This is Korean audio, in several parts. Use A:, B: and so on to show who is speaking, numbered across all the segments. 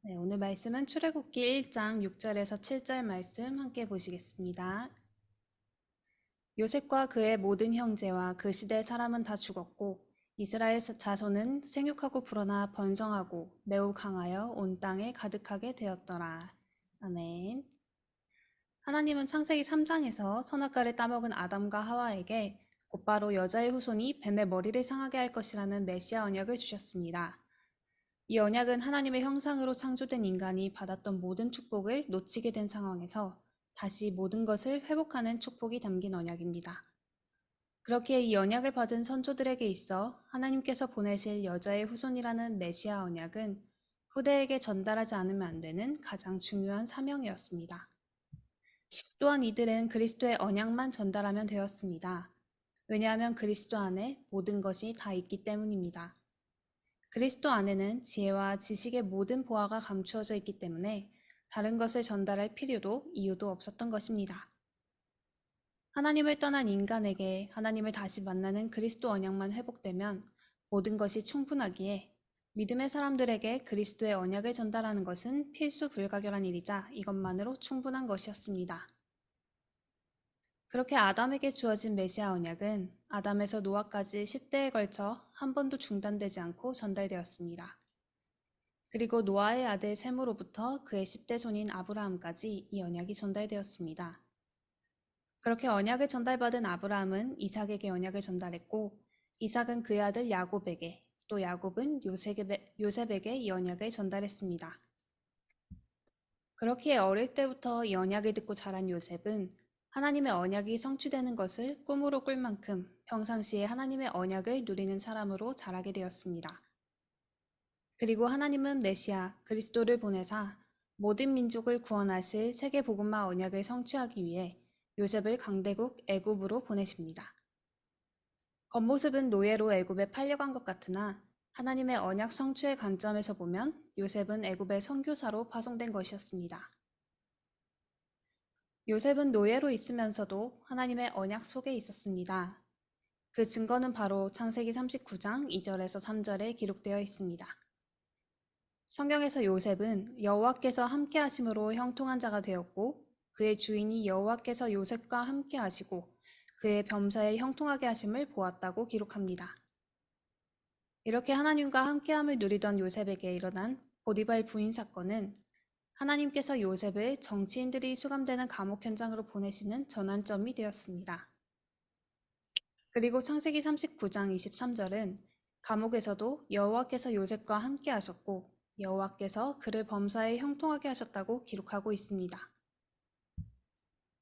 A: 네, 오늘 말씀은 출애굽기 1장 6절에서 7절 말씀 함께 보시겠습니다. 요셉과 그의 모든 형제와 그 시대 사람은 다 죽었고 이스라엘 자손은 생육하고 불어나 번성하고 매우 강하여 온 땅에 가득하게 되었더라. 아멘. 하나님은 창세기 3장에서 선악과를 따먹은 아담과 하와에게 곧바로 여자의 후손이 뱀의 머리를 상하게 할 것이라는 메시아 언약을 주셨습니다. 이 언약은 하나님의 형상으로 창조된 인간이 받았던 모든 축복을 놓치게 된 상황에서 다시 모든 것을 회복하는 축복이 담긴 언약입니다. 그렇기에 이 언약을 받은 선조들에게 있어 하나님께서 보내실 여자의 후손이라는 메시아 언약은 후대에게 전달하지 않으면 안 되는 가장 중요한 사명이었습니다. 또한 이들은 그리스도의 언약만 전달하면 되었습니다. 왜냐하면 그리스도 안에 모든 것이 다 있기 때문입니다. 그리스도 안에는 지혜와 지식의 모든 보화가 감추어져 있기 때문에 다른 것을 전달할 필요도 이유도 없었던 것입니다. 하나님을 떠난 인간에게 하나님을 다시 만나는 그리스도 언약만 회복되면 모든 것이 충분하기에 믿음의 사람들에게 그리스도의 언약을 전달하는 것은 필수 불가결한 일이자 이것만으로 충분한 것이었습니다. 그렇게 아담에게 주어진 메시아 언약은 아담에서 노아까지 10대에 걸쳐 한 번도 중단되지 않고 전달되었습니다. 그리고 노아의 아들 셈으로부터 그의 10대 손인 아브라함까지 이 언약이 전달되었습니다. 그렇게 언약을 전달받은 아브라함은 이삭에게 언약을 전달했고 이삭은 그의 아들 야곱에게 또 야곱은 요셉에게 이 언약을 전달했습니다. 그렇기에 어릴 때부터 이 언약을 듣고 자란 요셉은 하나님의 언약이 성취되는 것을 꿈으로 꿀 만큼 평상시에 하나님의 언약을 누리는 사람으로 자라게 되었습니다. 그리고 하나님은 메시아 그리스도를 보내사 모든 민족을 구원하실 세계 복음화 언약을 성취하기 위해 요셉을 강대국 애굽으로 보내십니다. 겉모습은 노예로 애굽에 팔려간 것 같으나 하나님의 언약 성취의 관점에서 보면 요셉은 애굽의 선교사로 파송된 것이었습니다. 요셉은 노예로 있으면서도 하나님의 언약 속에 있었습니다. 그 증거는 바로 창세기 39장 2절에서 3절에 기록되어 있습니다. 성경에서 요셉은 여호와께서 함께 하심으로 형통한 자가 되었고 그의 주인이 여호와께서 요셉과 함께 하시고 그의 범사에 형통하게 하심을 보았다고 기록합니다. 이렇게 하나님과 함께함을 누리던 요셉에게 일어난 보디발 부인 사건은 하나님께서 요셉을 정치인들이 수감되는 감옥 현장으로 보내시는 전환점이 되었습니다. 그리고 창세기 39장 23절은 감옥에서도 여호와께서 요셉과 함께 하셨고 여호와께서 그를 범사에 형통하게 하셨다고 기록하고 있습니다.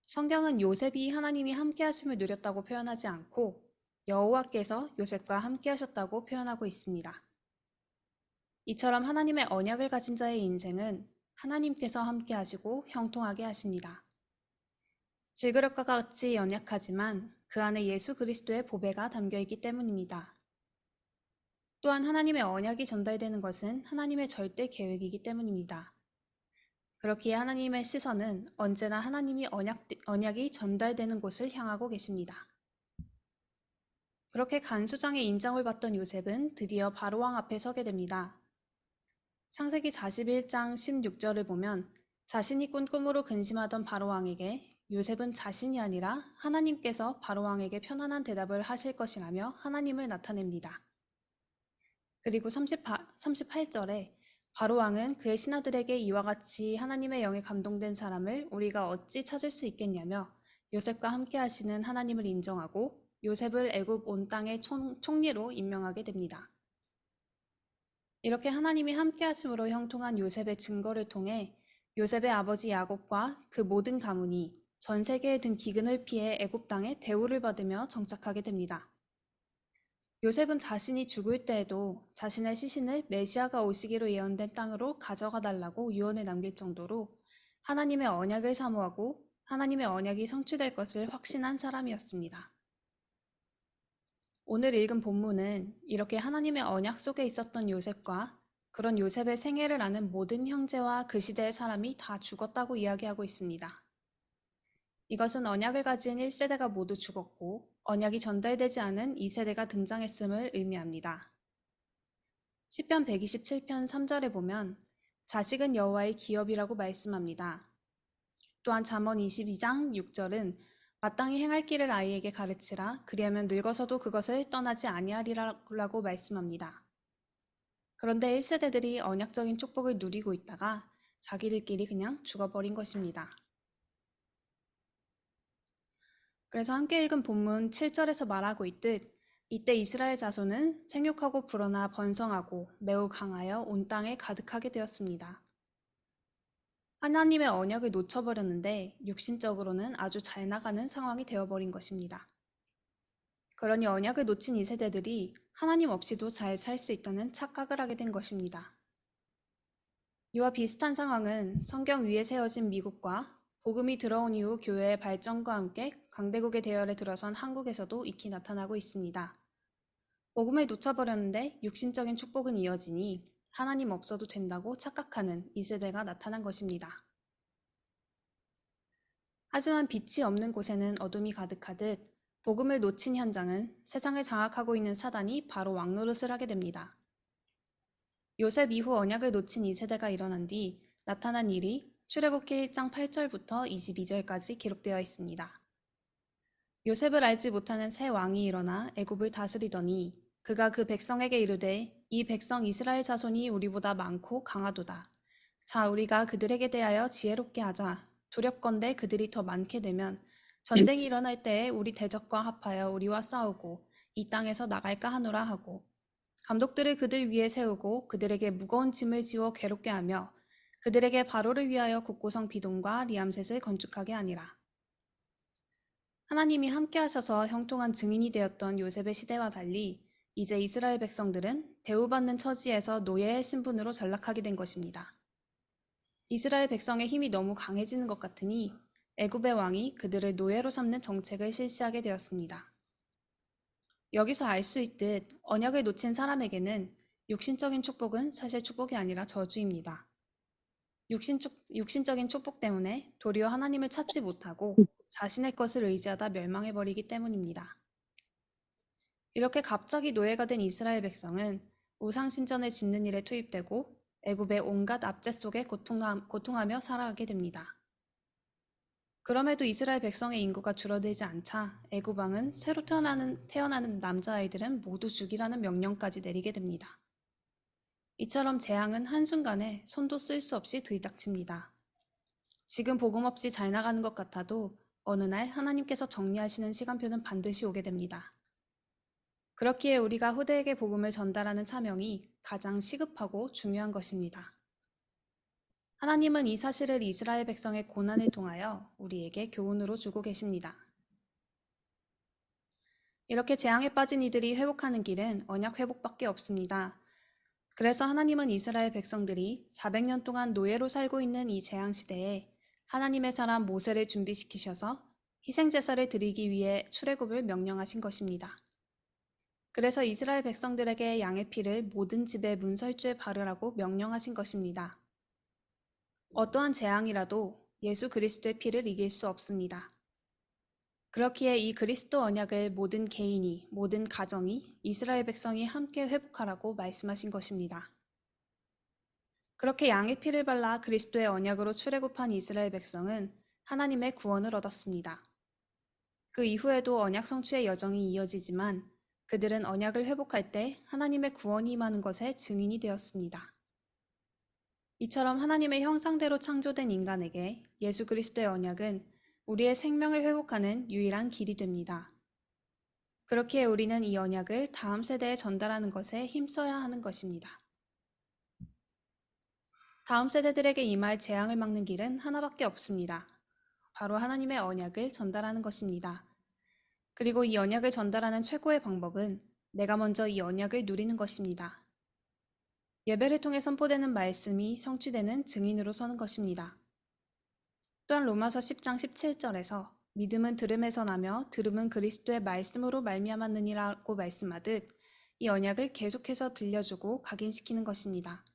A: 성경은 요셉이 하나님이 함께 하심을 누렸다고 표현하지 않고 여호와께서 요셉과 함께 하셨다고 표현하고 있습니다. 이처럼 하나님의 언약을 가진 자의 인생은 하나님께서 함께 하시고 형통하게 하십니다. 질그릇과 같이 연약하지만 그 안에 예수 그리스도의 보배가 담겨 있기 때문입니다. 또한 하나님의 언약이 전달되는 것은 하나님의 절대 계획이기 때문입니다. 그렇기에 하나님의 시선은 언제나 하나님이 언약이 전달되는 곳을 향하고 계십니다. 그렇게 간수장의 인정을 받던 요셉은 드디어 바로왕 앞에 서게 됩니다. 창세기 41장 16절을 보면 자신이 꾼 꿈으로 근심하던 바로왕에게 요셉은 자신이 아니라 하나님께서 바로왕에게 편안한 대답을 하실 것이라며 하나님을 나타냅니다. 그리고 38절에 바로왕은 그의 신하들에게 이와 같이 하나님의 영에 감동된 사람을 우리가 어찌 찾을 수 있겠냐며 요셉과 함께 하시는 하나님을 인정하고 요셉을 애굽 온 땅의 총리로 임명하게 됩니다. 이렇게 하나님이 함께 하심으로 형통한 요셉의 증거를 통해 요셉의 아버지 야곱과 그 모든 가문이 전 세계에 든 기근을 피해 애굽 땅에 대우를 받으며 정착하게 됩니다. 요셉은 자신이 죽을 때에도 자신의 시신을 메시아가 오시기로 예언된 땅으로 가져가 달라고 유언을 남길 정도로 하나님의 언약을 사모하고 하나님의 언약이 성취될 것을 확신한 사람이었습니다. 오늘 읽은 본문은 이렇게 하나님의 언약 속에 있었던 요셉과 그런 요셉의 생애를 아는 모든 형제와 그 시대의 사람이 다 죽었다고 이야기하고 있습니다. 이것은 언약을 가진 1세대가 모두 죽었고 언약이 전달되지 않은 2세대가 등장했음을 의미합니다. 시편 127편 3절에 보면 자식은 여호와의 기업이라고 말씀합니다. 또한 잠언 22장 6절은 마땅히 행할 길을 아이에게 가르치라 그리하면 늙어서도 그것을 떠나지 아니하리라고 말씀합니다. 그런데 1세대들이 언약적인 축복을 누리고 있다가 자기들끼리 그냥 죽어버린 것입니다. 그래서 함께 읽은 본문 7절에서 말하고 있듯 이때 이스라엘 자손은 생육하고 불어나 번성하고 매우 강하여 온 땅에 가득하게 되었습니다. 하나님의 언약을 놓쳐버렸는데 육신적으로는 아주 잘 나가는 상황이 되어버린 것입니다. 그러니 언약을 놓친 이 세대들이 하나님 없이도 잘 살 수 있다는 착각을 하게 된 것입니다. 이와 비슷한 상황은 성경 위에 세워진 미국과 복음이 들어온 이후 교회의 발전과 함께 강대국의 대열에 들어선 한국에서도 익히 나타나고 있습니다. 복음을 놓쳐버렸는데 육신적인 축복은 이어지니 하나님 없어도 된다고 착각하는 이 세대가 나타난 것입니다. 하지만 빛이 없는 곳에는 어둠이 가득하듯 복음을 놓친 현장은 세상을 장악하고 있는 사단이 바로 왕노릇을 하게 됩니다. 요셉 이후 언약을 놓친 이 세대가 일어난 뒤 나타난 일이 출애굽기 1장 8절부터 22절까지 기록되어 있습니다. 요셉을 알지 못하는 새 왕이 일어나 애굽을 다스리더니 그가 그 백성에게 이르되 이 백성 이스라엘 자손이 우리보다 많고 강하도다. 자, 우리가 그들에게 대하여 지혜롭게 하자. 두렵건대 그들이 더 많게 되면 전쟁이 일어날 때에 우리 대적과 합하여 우리와 싸우고 이 땅에서 나갈까 하노라 하고 감독들을 그들 위에 세우고 그들에게 무거운 짐을 지워 괴롭게 하며 그들에게 바로를 위하여 국고성 비동과 리암셋을 건축하게 하니라. 하나님이 함께 하셔서 형통한 증인이 되었던 요셉의 시대와 달리 이제 이스라엘 백성들은 대우받는 처지에서 노예의 신분으로 전락하게 된 것입니다. 이스라엘 백성의 힘이 너무 강해지는 것 같으니 애굽의 왕이 그들을 노예로 삼는 정책을 실시하게 되었습니다. 여기서 알 수 있듯 언약을 놓친 사람에게는 육신적인 축복은 사실 축복이 아니라 저주입니다. 육신적인 축복 때문에 도리어 하나님을 찾지 못하고 자신의 것을 의지하다 멸망해버리기 때문입니다. 이렇게 갑자기 노예가 된 이스라엘 백성은 우상신전을 짓는 일에 투입되고 애굽의 온갖 압제 속에 고통하며 살아가게 됩니다. 그럼에도 이스라엘 백성의 인구가 줄어들지 않자 애굽 왕은 새로 태어나는 남자아이들은 모두 죽이라는 명령까지 내리게 됩니다. 이처럼 재앙은 한순간에 손도 쓸 수 없이 들이닥칩니다. 지금 복음 없이 잘 나가는 것 같아도 어느 날 하나님께서 정리하시는 시간표는 반드시 오게 됩니다. 그렇기에 우리가 후대에게 복음을 전달하는 사명이 가장 시급하고 중요한 것입니다. 하나님은 이 사실을 이스라엘 백성의 고난을 통하여 우리에게 교훈으로 주고 계십니다. 이렇게 재앙에 빠진 이들이 회복하는 길은 언약 회복밖에 없습니다. 그래서 하나님은 이스라엘 백성들이 400년 동안 노예로 살고 있는 이 재앙 시대에 하나님의 사람 모세를 준비시키셔서 희생제사를 드리기 위해 출애굽을 명령하신 것입니다. 그래서 이스라엘 백성들에게 양의 피를 모든 집의 문설주에 바르라고 명령하신 것입니다. 어떠한 재앙이라도 예수 그리스도의 피를 이길 수 없습니다. 그렇기에 이 그리스도 언약을 모든 개인이, 모든 가정이, 이스라엘 백성이 함께 회복하라고 말씀하신 것입니다. 그렇게 양의 피를 발라 그리스도의 언약으로 출애굽한 이스라엘 백성은 하나님의 구원을 얻었습니다. 그 이후에도 언약 성취의 여정이 이어지지만 그들은 언약을 회복할 때 하나님의 구원이 임하는 것에 증인이 되었습니다. 이처럼 하나님의 형상대로 창조된 인간에게 예수 그리스도의 언약은 우리의 생명을 회복하는 유일한 길이 됩니다. 그렇기에 우리는 이 언약을 다음 세대에 전달하는 것에 힘써야 하는 것입니다. 다음 세대들에게 임할 재앙을 막는 길은 하나밖에 없습니다. 바로 하나님의 언약을 전달하는 것입니다. 그리고 이 언약을 전달하는 최고의 방법은 내가 먼저 이 언약을 누리는 것입니다. 예배를 통해 선포되는 말씀이 성취되는 증인으로 서는 것입니다. 또한 로마서 10장 17절에서 믿음은 들음에서 나며 들음은 그리스도의 말씀으로 말미암았느니라고 말씀하듯 이 언약을 계속해서 들려주고 각인시키는 것입니다.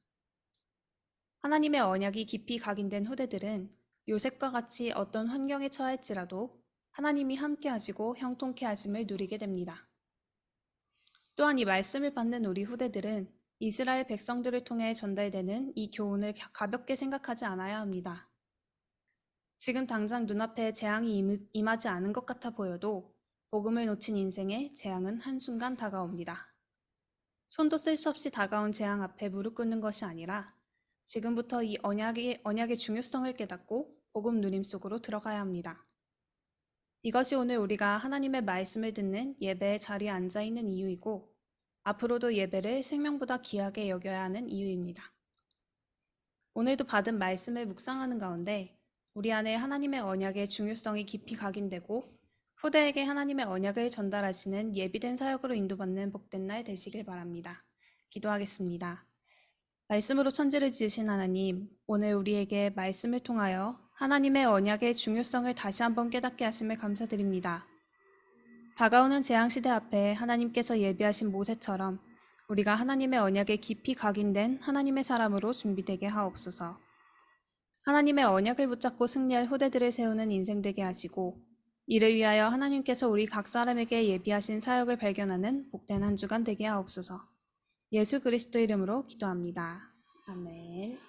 A: 하나님의 언약이 깊이 각인된 후대들은 요셉과 같이 어떤 환경에 처할지라도 하나님이 함께 하시고 형통케 하심을 누리게 됩니다. 또한 이 말씀을 받는 우리 후대들은 이스라엘 백성들을 통해 전달되는 이 교훈을 가볍게 생각하지 않아야 합니다. 지금 당장 눈앞에 재앙이 임하지 않은 것 같아 보여도 복음을 놓친 인생에 재앙은 한순간 다가옵니다. 손도 쓸 수 없이 다가온 재앙 앞에 무릎 꿇는 것이 아니라 지금부터 이 언약의 중요성을 깨닫고 복음 누림 속으로 들어가야 합니다. 이것이 오늘 우리가 하나님의 말씀을 듣는 예배의 자리에 앉아 있는 이유이고 앞으로도 예배를 생명보다 귀하게 여겨야 하는 이유입니다. 오늘도 받은 말씀을 묵상하는 가운데 우리 안에 하나님의 언약의 중요성이 깊이 각인되고 후대에게 하나님의 언약을 전달하시는 예비된 사역으로 인도받는 복된 날 되시길 바랍니다. 기도하겠습니다. 말씀으로 천지를 지으신 하나님, 오늘 우리에게 말씀을 통하여 하나님의 언약의 중요성을 다시 한번 깨닫게 하심을 감사드립니다. 다가오는 재앙시대 앞에 하나님께서 예비하신 모세처럼 우리가 하나님의 언약에 깊이 각인된 하나님의 사람으로 준비되게 하옵소서. 하나님의 언약을 붙잡고 승리할 후대들을 세우는 인생 되게 하시고 이를 위하여 하나님께서 우리 각 사람에게 예비하신 사역을 발견하는 복된 한 주간 되게 하옵소서. 예수 그리스도 이름으로 기도합니다. 아멘.